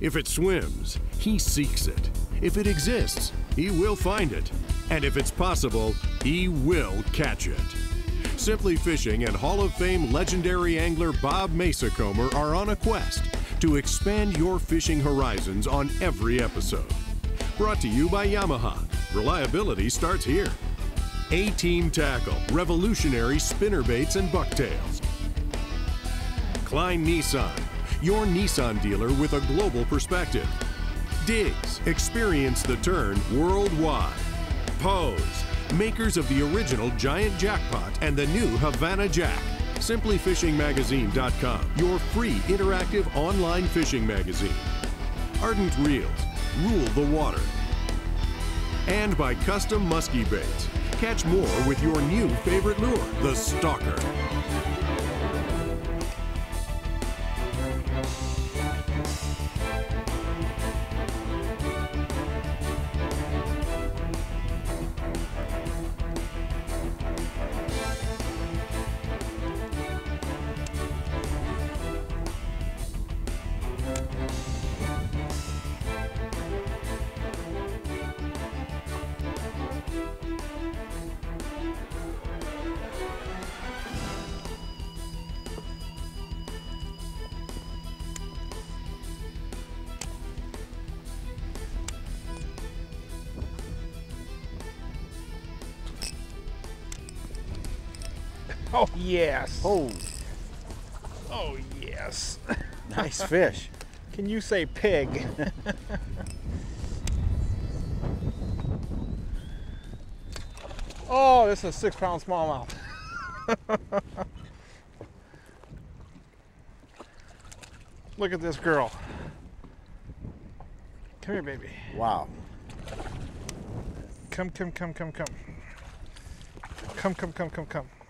If it swims, he seeks it. If it exists, he will find it. And if it's possible, he will catch it. Simply Fishing and Hall of Fame legendary angler Bob Mesacomer are on a quest to expand your fishing horizons on every episode. Brought to you by Yamaha. Reliability starts here. A-Team Tackle, revolutionary spinnerbaits and bucktails. Klein Nissan, your Nissan dealer with a global perspective. Diggs, experience the turn worldwide. Pose, makers of the original Giant Jackpot and the new Havana Jack. SimplyFishingMagazine.com, your free interactive online fishing magazine. Ardent Reels, rule the water. And by Custom Muskie Baits. Catch more with your new favorite lure, the Stalker. Oh, yes. Oh, Oh, yes. nice fish. Can you say pig? Oh, this is a 6-pound smallmouth. Look at this girl. Come here, baby. Wow. Come. Come.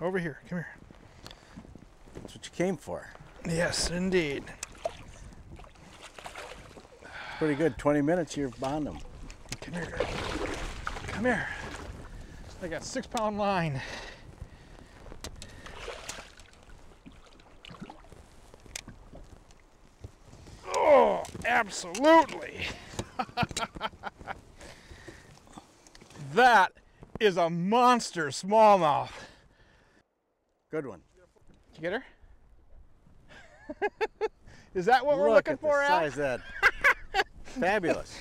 Over here, come here. That's what you came for. Yes, indeed. Pretty good. 20 minutes, you're on them. Come here, girl. Come here. I got 6-pound line. Oh, absolutely. That is a monster smallmouth. Good one. Did you get her? Is that what we're Look looking at for, the Al? size of that. Fabulous.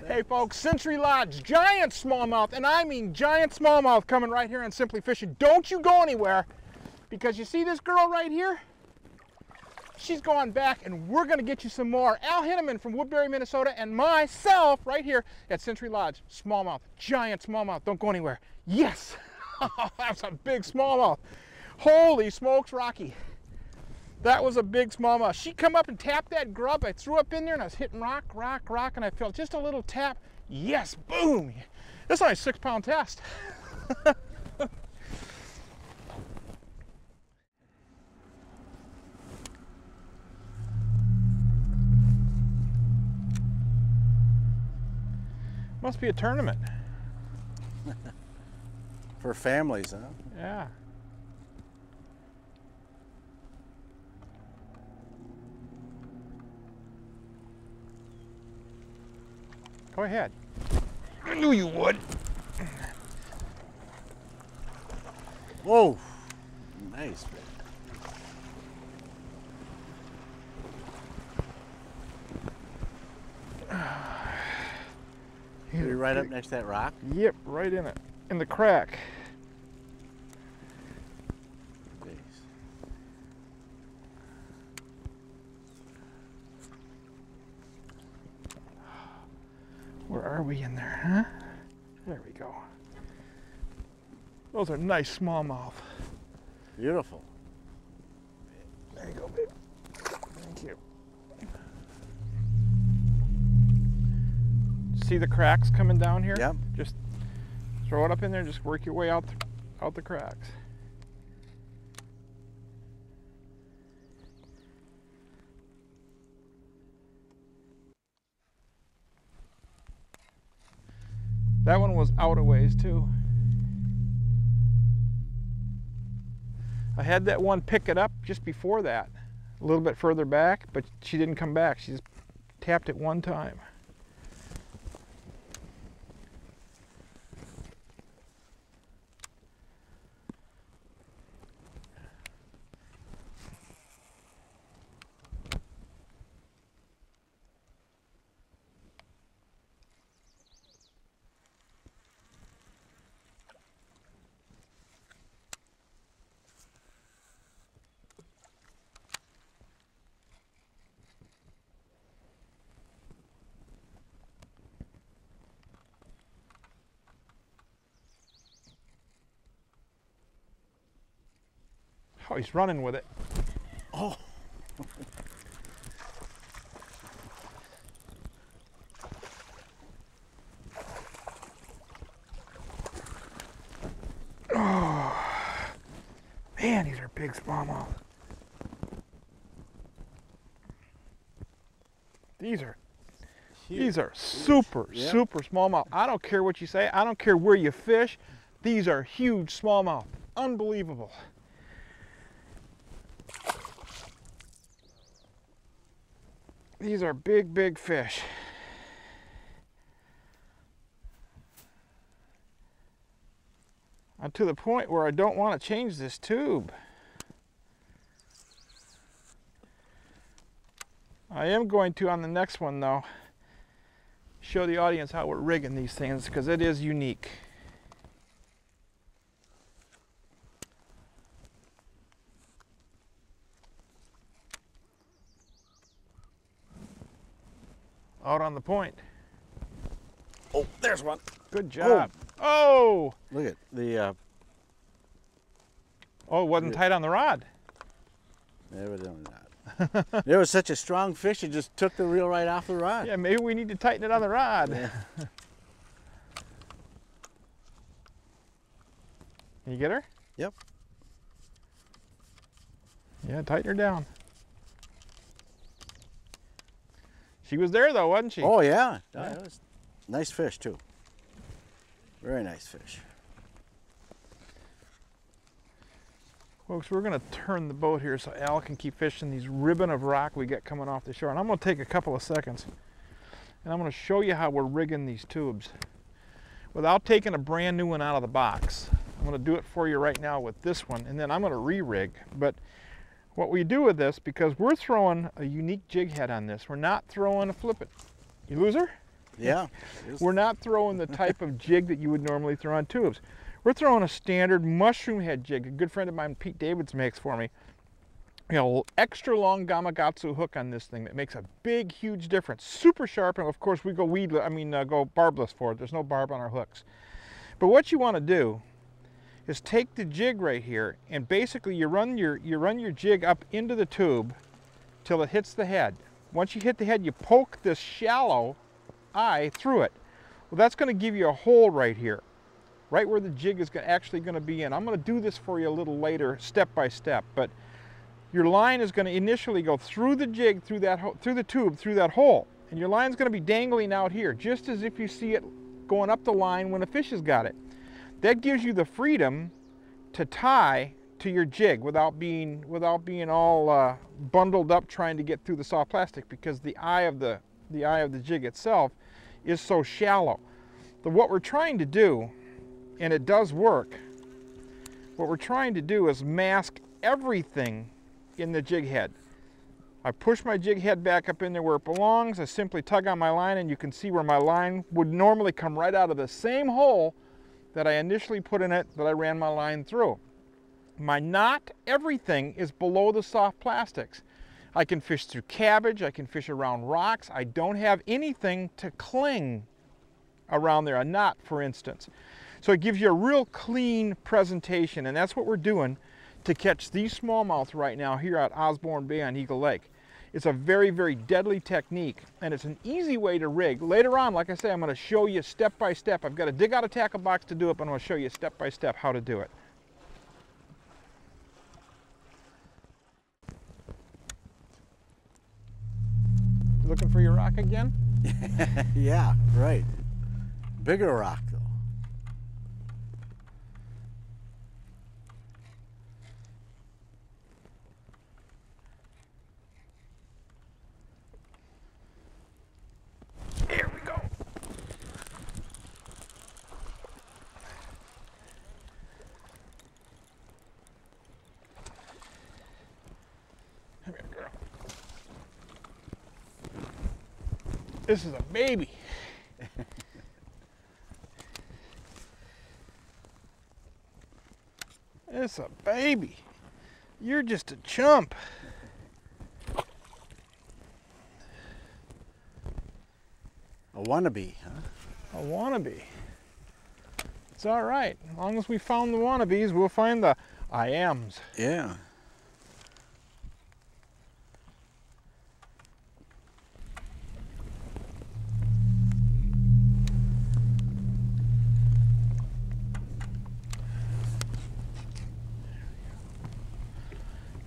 Hey folks, Century Lodge, giant smallmouth, and I mean giant smallmouth coming right here on Simply Fishing. Don't you go anywhere, because you see this girl right here? She's going back, and we're gonna get you some more. Al Hinneman from Woodbury, Minnesota, and myself right here at Century Lodge. Smallmouth, giant smallmouth, don't go anywhere. Yes, that's a big smallmouth. Holy smokes, Rocky. That was a big smallmouth. She come up and tapped that grub. I threw up in there and I was hitting rock, and I felt just a little tap. Yes, boom. That's only a 6-pound test. Must be a tournament. For families, huh? Yeah. Go ahead. I knew you would. Whoa. Nice fish. You're right up next to that rock? Yep, right in it. In the crack. Jeez. Where are we in there, huh? There we go. Those are nice smallmouth. Beautiful. There you go, babe. Thank you. See the cracks coming down here? Yep. Just throw it up in there, just work your way out the cracks. That one was out a ways too. I had that one pick it up just before that, a little bit further back, but she didn't come back. She just tapped it one time. Oh, he's running with it. Oh. Oh, man, these are big smallmouth. These are super, Yep. super smallmouth. I don't care what you say. I don't care where you fish. These are huge smallmouth. Unbelievable. These are big, big fish. I'm to the point where I don't want to change this tube. I am going to, on the next one though, show the audience how we're rigging these things because it is unique. Out on the point. Oh, there's one. Good job. Oh! Look at the. Oh, it wasn't tight on the rod. Evidently not. There was such a strong fish, it just took the reel right off the rod. Yeah, maybe we need to tighten it on the rod. Yeah. Can you get her? Yep. Yeah, tighten her down. She was there though, wasn't she? Oh yeah. Yeah. That was nice fish too. Very nice fish. Folks, we're gonna turn the boat here so Al can keep fishing these ribbon of rock we got coming off the shore. And I'm gonna take a couple of seconds and I'm gonna show you how we're rigging these tubes without taking a brand new one out of the box. I'm gonna do it for you right now with this one and then I'm gonna re-rig. But what we do with this, because we're throwing a unique jig head on this, we're not throwing a flip it. You lose her? Yeah. We're not throwing the type of jig that you would normally throw on tubes. We're throwing a standard mushroom head jig. A good friend of mine, Pete Davids, makes for me. You know, extra long Gamakatsu hook on this thing that makes a big, huge difference. Super sharp, and of course we go go barbless for it. There's no barb on our hooks. But what you want to do is take the jig right here, and basically you run your jig up into the tube till it hits the head. Once you hit the head, you poke this shallow eye through it. Well, that's going to give you a hole right here, right where the jig is actually going to be in. I'm going to do this for you a little later, step by step, but your line is going to initially go through the jig, through the tube, through that hole, and your line's going to be dangling out here, just as if you see it going up the line when a fish has got it. That gives you the freedom to tie to your jig without being all bundled up trying to get through the soft plastic, because the eye of the jig itself is so shallow. So what we're trying to do, and it does work, what we're trying to do is mask everything in the jig head. I push my jig head back up in there where it belongs. I simply tug on my line and you can see where my line would normally come right out of the same hole that I initially put in it that I ran my line through. Not everything is below the soft plastics. I can fish through cabbage, I can fish around rocks. I don't have anything to cling around there, a knot for instance. So it gives you a real clean presentation, and that's what we're doing to catch these smallmouth right now here at Osborne Bay on Eagle Lake. It's a very, very deadly technique, and it's an easy way to rig. Later on, like I say, I'm going to show you step by step. I've got to dig out a tackle box to do it, but I'm going to show you step by step how to do it. Looking for your rock again? Yeah, right. Bigger rock though. This is a baby. It's a baby. You're just a chump. A wannabe, huh? A wannabe. It's all right. As long as we found the wannabes, we'll find the I ams. Yeah.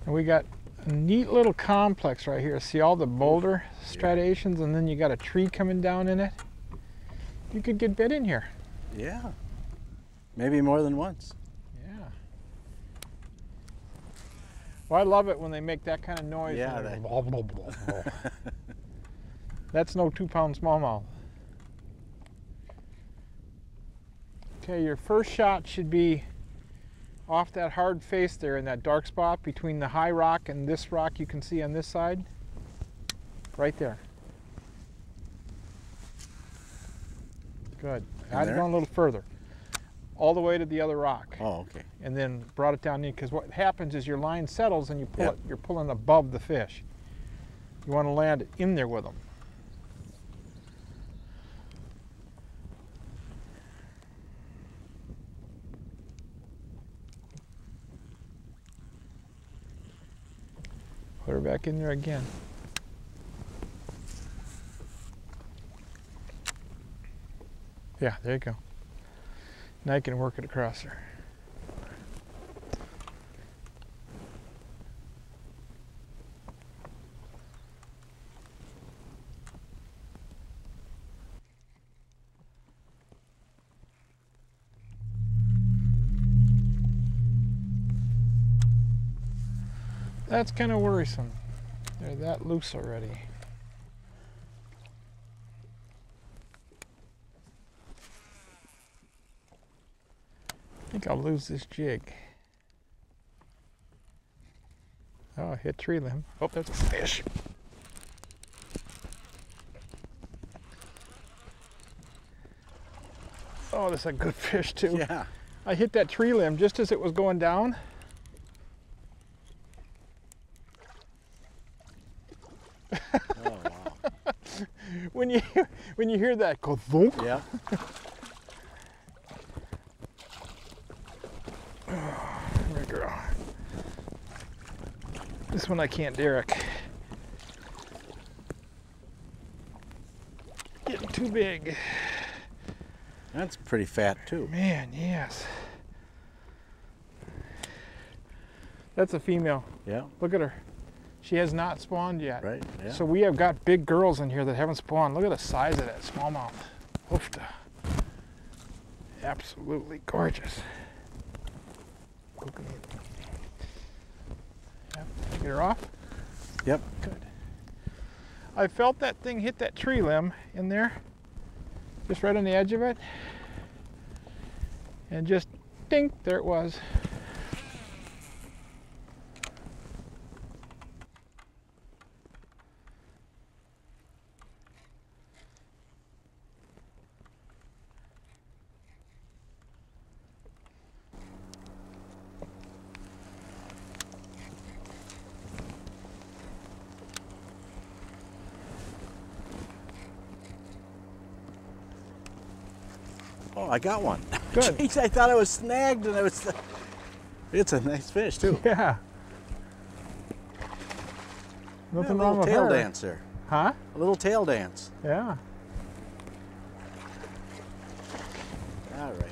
And we got a neat little complex right here. See all the boulder striations, and then you got a tree coming down in it. You could get bit in here. Yeah. Maybe more than once. Yeah. Well, I love it when they make that kind of noise. Yeah. Blah, blah, blah, blah. That's no 2-pound smallmouth. Okay, your first shot should be off that hard face there in that dark spot between the high rock and this rock you can see on this side. Right there. Good. I'd gone a little further. All the way to the other rock. Oh, okay. And then brought it down in, because what happens is your line settles and you pull it, you're pulling above the fish. You want to land it in there with them. Put her back in there again. Yeah, there you go. Now you can work it across there. That's kind of worrisome. They're that loose already. I think I'll lose this jig. Oh, hit tree limb. Oh, there's a fish. Oh, that's a good fish too. Yeah. I hit that tree limb just as it was going down. Oh, wow. when you hear that go thunk. Yeah. Come here, girl. This one I can't derrick. Getting too big. That's pretty fat too. Man, yes. That's a female. Yeah. Look at her. She has not spawned yet. Right. Yeah. So we have got big girls in here that haven't spawned. Look at the size of that smallmouth. Oofta. Absolutely gorgeous. Yep. Get her off? Yep. Good. I felt that thing hit that tree limb in there, just right on the edge of it, and just ding, there it was. Oh, I got one. Good. Jeez, I thought I was snagged, and it's a nice fish too. Yeah. Nothing Yeah, wrong with tail her. dance there. Huh? A little tail dance. Yeah. All right.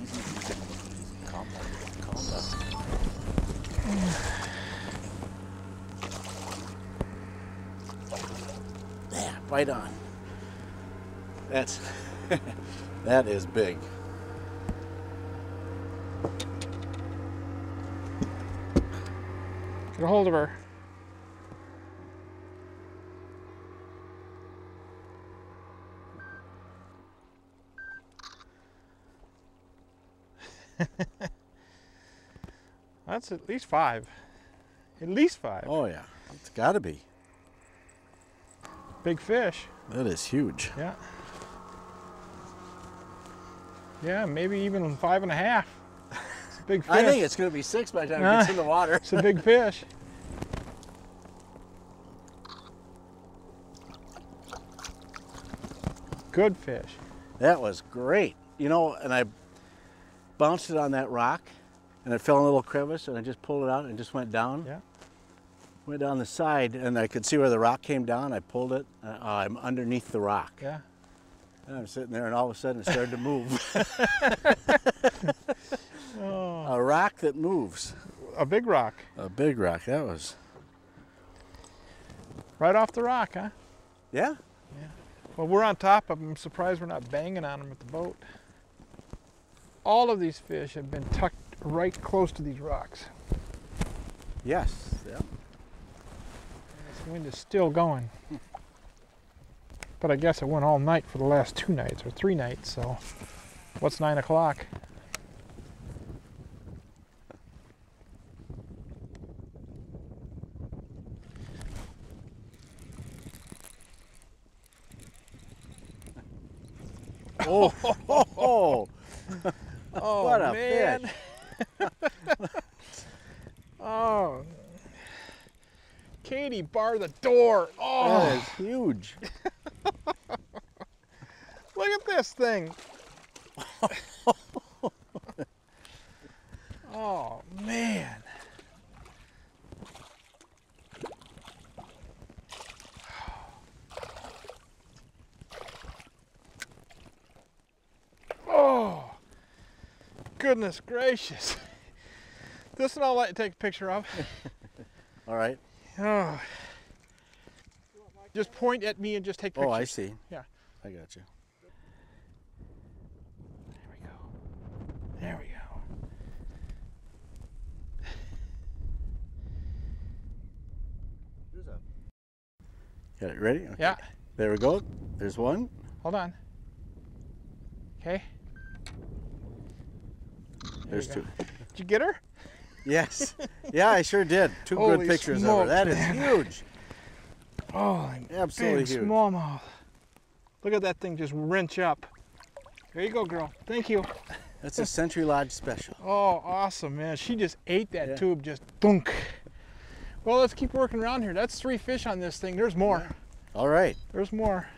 Easy, easy, easy. Calm down. Calm down. Yeah, right on. That's that is big. Get a hold of her. That's at least 5. At least 5. Oh yeah, it's got to be. Big fish. That is huge. Yeah. Yeah, maybe even 5.5. It's a big fish. I think it's going to be 6 by the time it gets in the water. It's a big fish. Good fish. That was great. You know, and I bounced it on that rock, and it fell in a little crevice, and I just pulled it out and it just went down. Yeah. Went down the side, and I could see where the rock came down. I pulled it. I'm underneath the rock. Yeah. And I'm sitting there, and all of a sudden it started to move. Oh. A rock that moves. A big rock. A big rock. That was. Right off the rock, huh? Yeah. Well, we're on top of them. I'm surprised we're not banging on them with the boat. All of these fish have been tucked right close to these rocks. Yes. Yeah. This wind is still going. But I guess it went all night for the last 2 nights or 3 nights, so what's 9 o'clock? Oh, oh, Oh, what a man. fish. Oh. Katie, bar the door. That Oh, is huge. look at this thing. Oh, man. Oh, goodness gracious. This one I'll let you take a picture of. All right. Oh. Just point at me and just take pictures. Oh, I see. Yeah. I got you. There we go. There we go. Got it ready? Okay. Yeah. There we go. There's one. Hold on. Okay. There's you 2. go. Did you get her? Yes. Yeah, I sure did. 2 Holy good pictures of her. smokes, That is man. huge. Oh, Absolutely big huge. smallmouth. Look at that thing just wrench up. There you go, girl. Thank you. That's a Century Lodge special. Oh, awesome, man. She just ate that Yeah. tube, just thunk. Well, let's keep working around here. That's 3 fish on this thing. There's more. All right. There's more.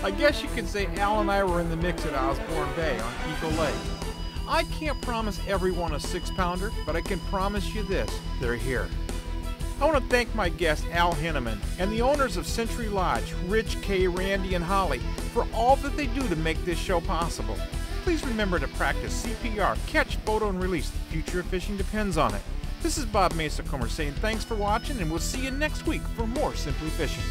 I guess you could say Al and I were in the mix at Osborne Bay on Eagle Lake. I can't promise everyone a 6-pounder, but I can promise you this, they're here. I want to thank my guest Al Henneman and the owners of Century Lodge, Rich, Kay, Randy, and Holly, for all that they do to make this show possible. Please remember to practice CPR, catch, photo, and release. The future of fishing depends on it. This is Bob Mesa Comer saying thanks for watching, and we'll see you next week for more Simply Fishing.